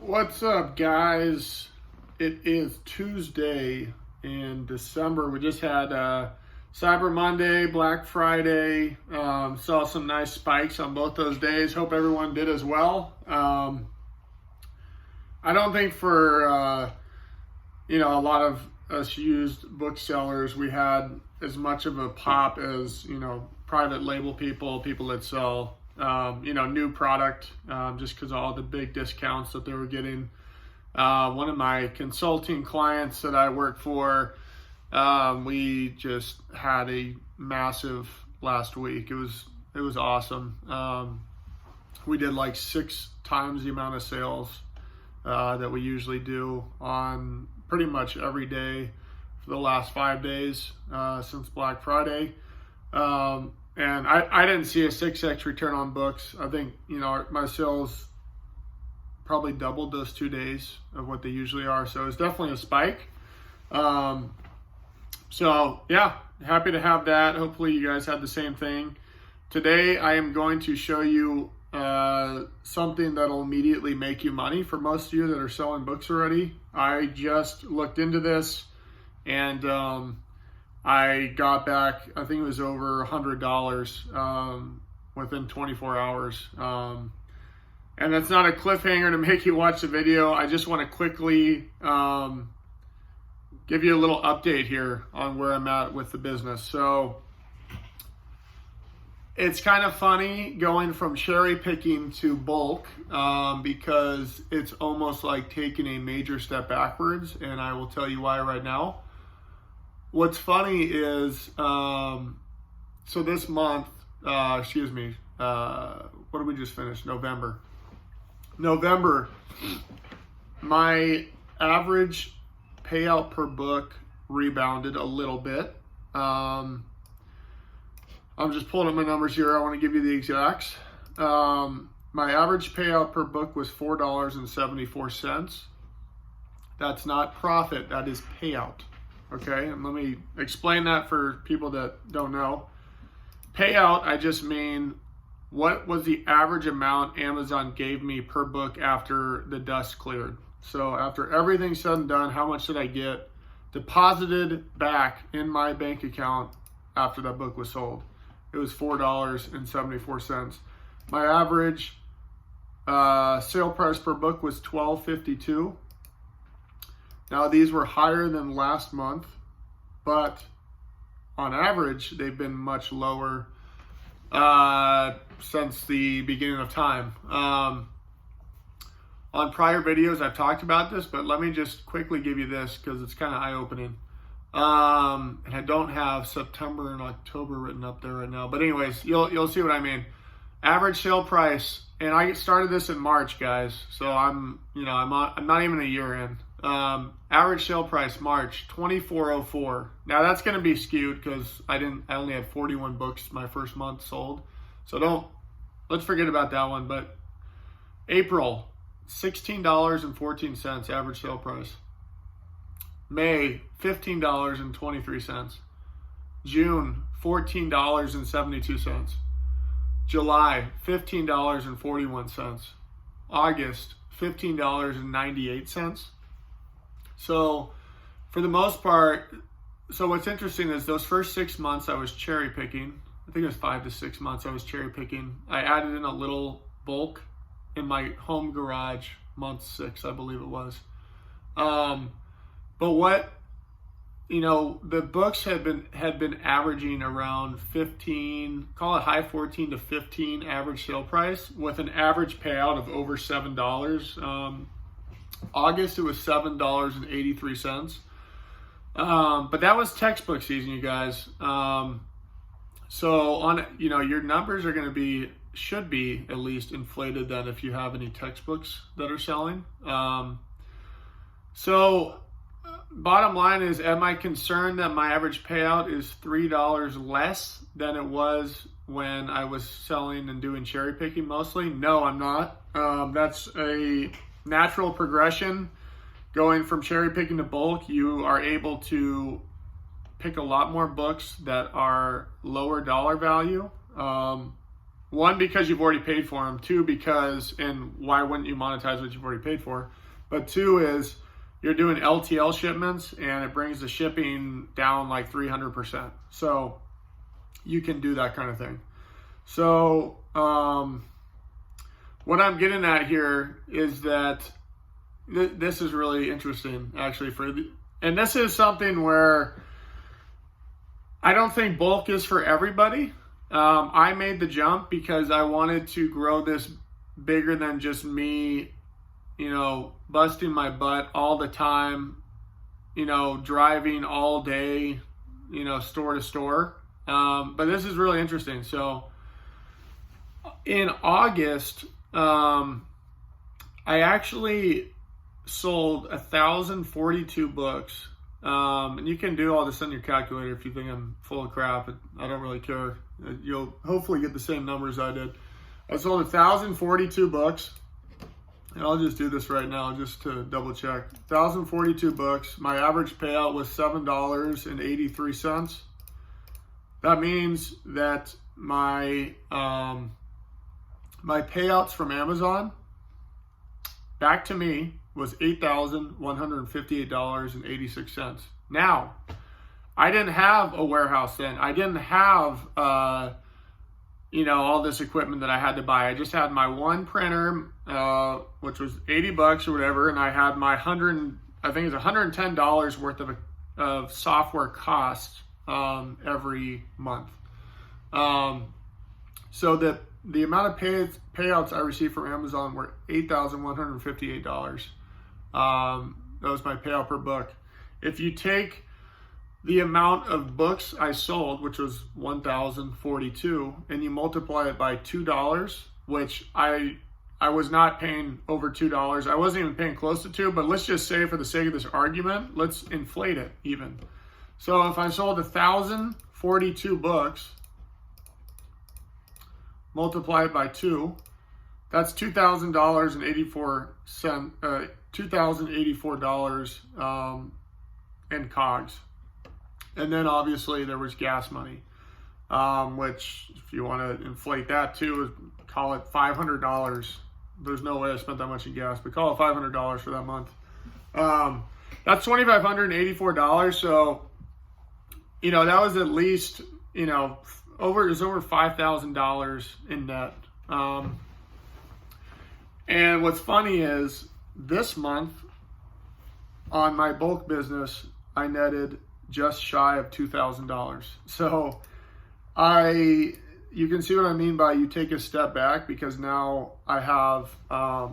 What's up, guys? It is Tuesday in December. We just had Cyber Monday, Black Friday. Saw some nice spikes on both those days. Hope everyone did as well. I don't think for a lot of us used booksellers, we had as much of a pop as private label people that sell new product, just because of all the big discounts that they were getting. One of my consulting clients that I work for, we just had a massive last week. It was awesome. We did like 6 times the amount of sales that we usually do on pretty much every day for the last 5 days since Black Friday. And I didn't see a 6x return on books. I think, my sales probably doubled those 2 days of what they usually are. So it's definitely a spike. So yeah, happy to have that. Hopefully you guys had the same thing. Today I am going to show you something that'll immediately make you money for most of you that are selling books already. I just looked into this and I got back, I think it was over $100 within 24 hours. And that's not a cliffhanger to make you watch the video. I just want to quickly give you a little update here on where I'm at with the business. So it's kind of funny going from cherry picking to bulk because it's almost like taking a major step backwards. And I will tell you why right now. What's funny is, so this month, what did we just finish? November, my average payout per book rebounded a little bit. I'm just pulling up my numbers here. I want to give you the exacts. My average payout per book was $4.74. That's not profit, that is payout. Okay, and let me explain that for people that don't know. Payout, I just mean what was the average amount Amazon gave me per book after the dust cleared. So after everything's said and done, how much did I get deposited back in my bank account after that book was sold? It was $4.74. My average sale price per book was $12.52. Now, these were higher than last month, but on average, they've been much lower since the beginning of time. On prior videos, I've talked about this, but let me just quickly give you this because it's kind of eye-opening. And I don't have September and October written up there right now. But anyways, you'll see what I mean. Average sale price, and I started this in March, guys. So I'm not even a year in. Average sale price March $24.04. Now that's going to be skewed because I only had 41 books my first month sold. So let's forget about that one. But April, $16.14 average sale price. May, $15.23. June, $14.72. July, $15.41. August, $15.98. So for the most part, so what's interesting is those first 6 months I was cherry picking. I think it was 5 to 6 months I was cherry picking. I added in a little bulk in my home garage, month 6, I believe it was. But what, the books had been averaging around 15, call it high 14 to 15 average sale price with an average payout of over $7. August, it was $7.83. But that was textbook season, you guys. So on, your numbers are going to should be at least inflated then if you have any textbooks that are selling. So bottom line is, am I concerned that my average payout is $3 less than it was when I was selling and doing cherry picking mostly? No, I'm not. That's a natural progression. Going from cherry picking to bulk, you are able to pick a lot more books that are lower dollar value. one, because you've already paid for them. Two, because, and why wouldn't you monetize what you've already paid for? But two is you're doing LTL shipments, and it brings the shipping down like 300%. So you can do that kind of thing. So what I'm getting at here is that this is really interesting, actually, and this is something where I don't think bulk is for everybody. I made the jump because I wanted to grow this bigger than just me, busting my butt all the time, driving all day, store to store. But this is really interesting. So in August, I actually sold 1,042 books. And you can do all this on your calculator if you think I'm full of crap. I don't really care. You'll hopefully get the same numbers I did. I sold 1,042 books. And I'll just do this right now just to double check. 1,042 books. My average payout was $7.83. That means that my payouts from Amazon back to me was $8,158.86. Now, I didn't have a warehouse then. I didn't have, all this equipment that I had to buy. I just had my one printer, which was $80 or whatever, and I had my $110 worth of software costs every month. So that the amount of payouts I received from Amazon were $8,158. That was my payout per book. If you take the amount of books I sold, which was 1,042, and you multiply it by $2, which I was not paying over $2. I wasn't even paying close to $2, but let's just say for the sake of this argument, let's inflate it even. So if I sold 1,042 books, multiplied by 2, that's $2,084 in COGS. And then obviously there was gas money, which if you want to inflate that too, call it $500. There's no way I spent that much in gas, but call it $500 for that month. That's $2,584. So, that was at least, it was over $5,000 in net. And what's funny is this month on my bulk business, I netted just shy of $2,000. So you can see what I mean by you take a step back, because now I have a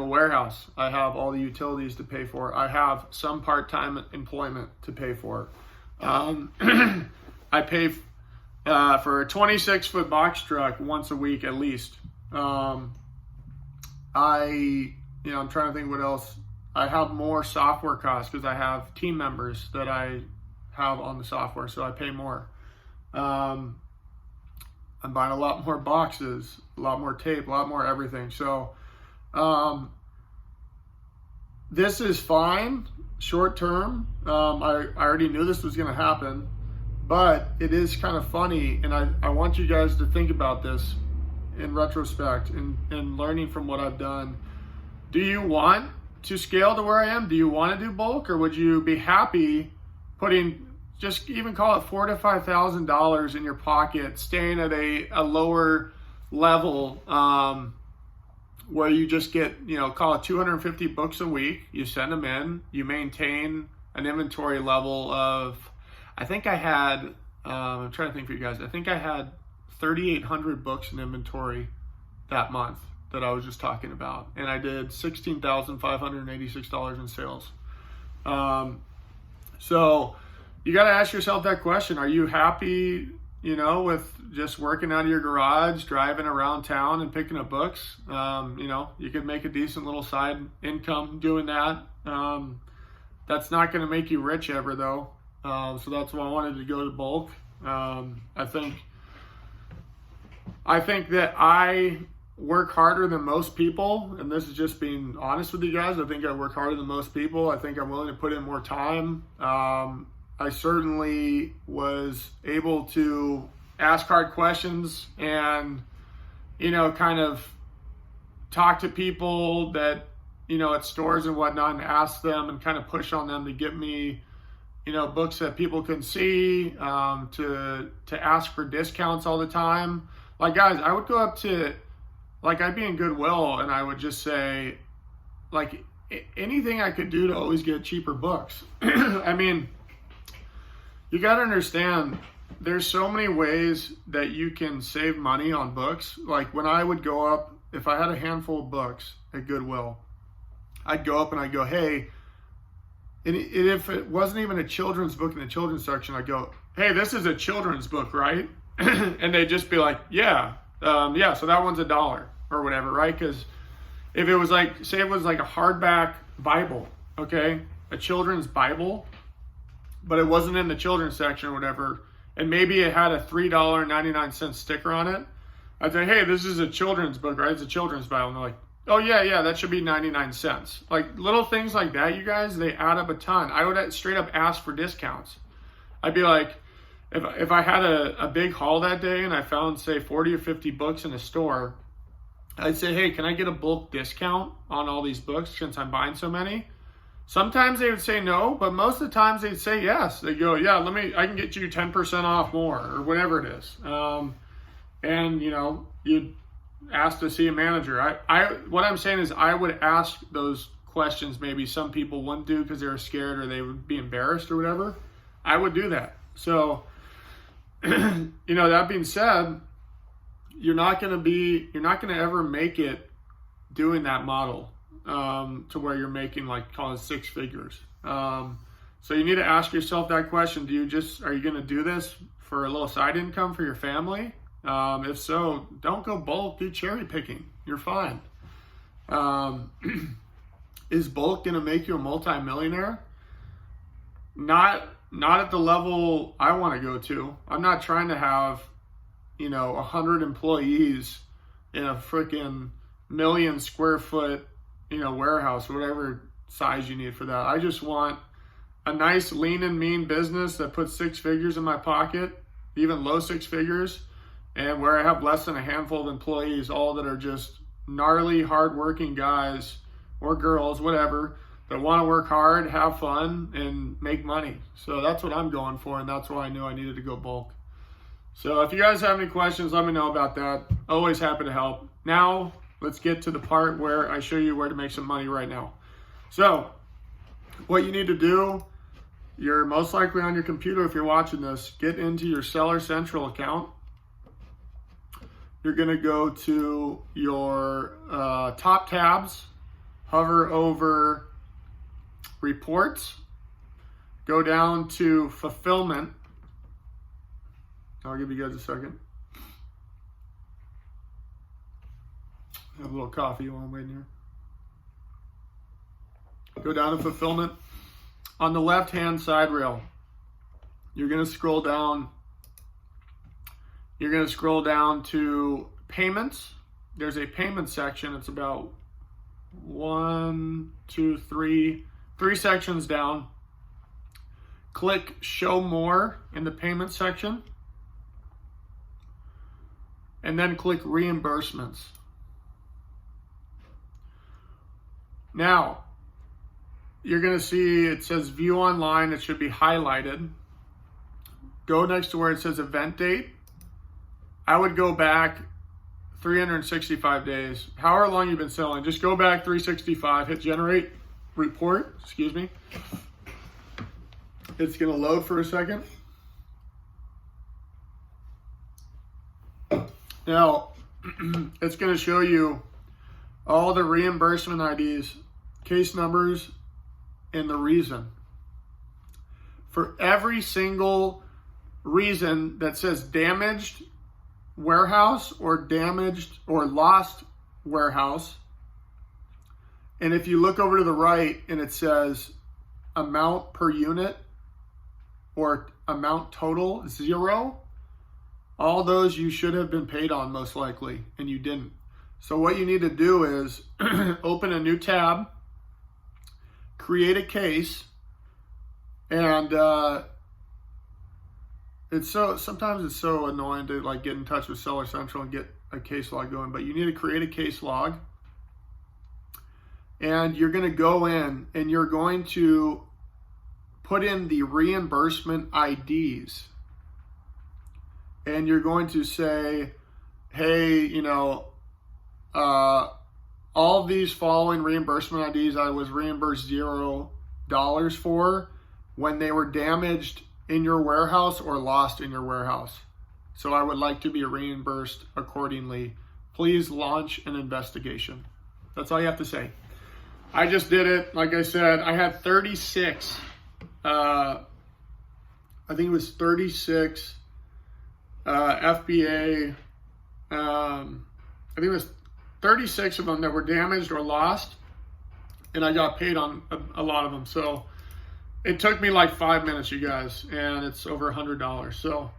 warehouse. I have all the utilities to pay for. I have some part-time employment to pay for. I pay for a 26-foot box truck once a week at least. I'm trying to think what else. I have more software costs because I have team members that I have on the software, so I pay more. I'm buying a lot more boxes, a lot more tape, a lot more everything. So this is fine, short term. I already knew this was going to happen, but it is kind of funny, and I want you guys to think about this in retrospect and learning from what I've done. Do you want to scale to where I am? Do you want to do bulk, or would you be happy putting, just even call it $4,000 to $5,000 in your pocket, staying at a lower level where you just get, call it 250 books a week, you send them in, you maintain an inventory level of, I think I had, I'm trying to think for you guys, I think I had 3,800 books in inventory that month that I was just talking about, and I did $16,586 in sales. So you got to ask yourself that question. Are you happy, with just working out of your garage, driving around town and picking up books? You could make a decent little side income doing that. That's not going to make you rich ever though. So that's why I wanted to go to bulk. I think that I work harder than most people, and this is just being honest with you guys. I think I work harder than most people. I think I'm willing to put in more time. I certainly was able to ask hard questions and, kind of talk to people that, at stores and whatnot, and ask them and kind of push on them to get me, books that people can see, to ask for discounts all the time. Like, guys, I would go up to, like, I'd be in Goodwill and I would just say, like, anything I could do to always get cheaper books. I mean, you got to understand, there's so many ways that you can save money on books. Like, when I would go up, if I had a handful of books at Goodwill, I'd go up and I'd go, hey, and if it wasn't even a children's book in the children's section, I'd go, hey, this is a children's book, right? And they'd just be like, yeah, so that one's $1 or whatever, right? Because if it was like, say it was like a hardback Bible, okay, a children's Bible, but it wasn't in the children's section or whatever, and maybe it had a $3.99 sticker on it, I'd say, hey, this is a children's book, right? It's a children's Bible. And they're like, oh, yeah, that should be 99 cents. Like, little things like that, you guys, they add up a ton. I would straight up ask for discounts. I'd be like, if I had a big haul that day and I found, say, 40 or 50 books in a store, I'd say, hey, can I get a bulk discount on all these books since I'm buying so many? Sometimes they would say no, but most of the times they'd say yes. They go, yeah, I can get you 10% off more, or whatever it is. And you'd ask to see a manager. What I'm saying is, I would ask those questions maybe some people wouldn't do because they were scared or they would be embarrassed or whatever. I would do that. So, that being said, you're not going to ever make it doing that model, to where you're making, like, call it 6 figures. So you need to ask yourself that question. Are you going to do this for a little side income for your family? If so, don't go bulk, do cherry picking. You're fine. Is bulk going to make you a multimillionaire? Not at the level I want to go to. I'm not trying to have, 100 employees in a freaking 1,000,000 square foot, warehouse, whatever size you need for that. I just want a nice lean and mean business that puts 6 figures in my pocket, even low 6 figures, and where I have less than a handful of employees, all that are just gnarly, hardworking guys or girls, whatever, that want to work hard, have fun, and make money. So that's what I'm going for, and that's why I knew I needed to go bulk. So if you guys have any questions, let me know about that. Always happy to help. Now, let's get to the part where I show you where to make some money right now. So, what you need to do, you're most likely on your computer if you're watching this, get into your Seller Central account. You're going to go to your top tabs, hover over reports, go down to fulfillment. I'll give you guys a second. Have a little coffee while I'm waiting here. Go down to fulfillment. On the left-hand side rail, you're going to scroll down. You're going to scroll down to payments. There's a payment section. It's about 3 sections down. Click Show More in the payment section. And then click Reimbursements. Now, you're going to see it says View Online. It should be highlighted. Go next to where it says Event Date. I would go back 365 days. However long you've been selling, just go back 365, hit Generate Report, excuse me. It's going to load for a second. Now, it's going to show you all the reimbursement IDs, case numbers, and the reason. For every single reason that says damaged warehouse or damaged or lost warehouse, and if you look over to the right and it says amount per unit or amount total 0, all those you should have been paid on most likely, and you didn't. So what you need to do is open a new tab, create a case, and sometimes it's so annoying to like get in touch with Seller Central and get a case log going, but you need to create a case log, and you're going to go in and you're going to put in the reimbursement IDs, and you're going to say, hey, you know, all these following reimbursement IDs I was reimbursed $0 for when they were damaged in your warehouse or lost in your warehouse. So I would like to be reimbursed accordingly. Please launch an investigation. That's all you have to say. I just did it. Like I said, I had 36, I think it was 36 FBA, I think it was 36 of them that were damaged or lost, and I got paid on a lot of them. So it took me like 5 minutes, you guys, and it's over $100. So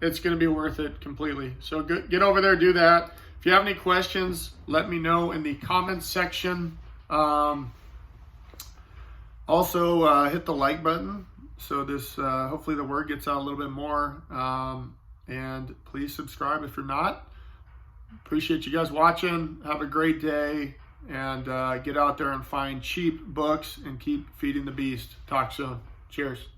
it's going to be worth it completely. So get over there, do that. If you have any questions, let me know in the comments section. Also, hit the like button so this hopefully the word gets out a little bit more. And please subscribe if you're not. Appreciate you guys watching. Have a great day, and get out there and find cheap books and keep feeding the beast. Talk soon. Cheers.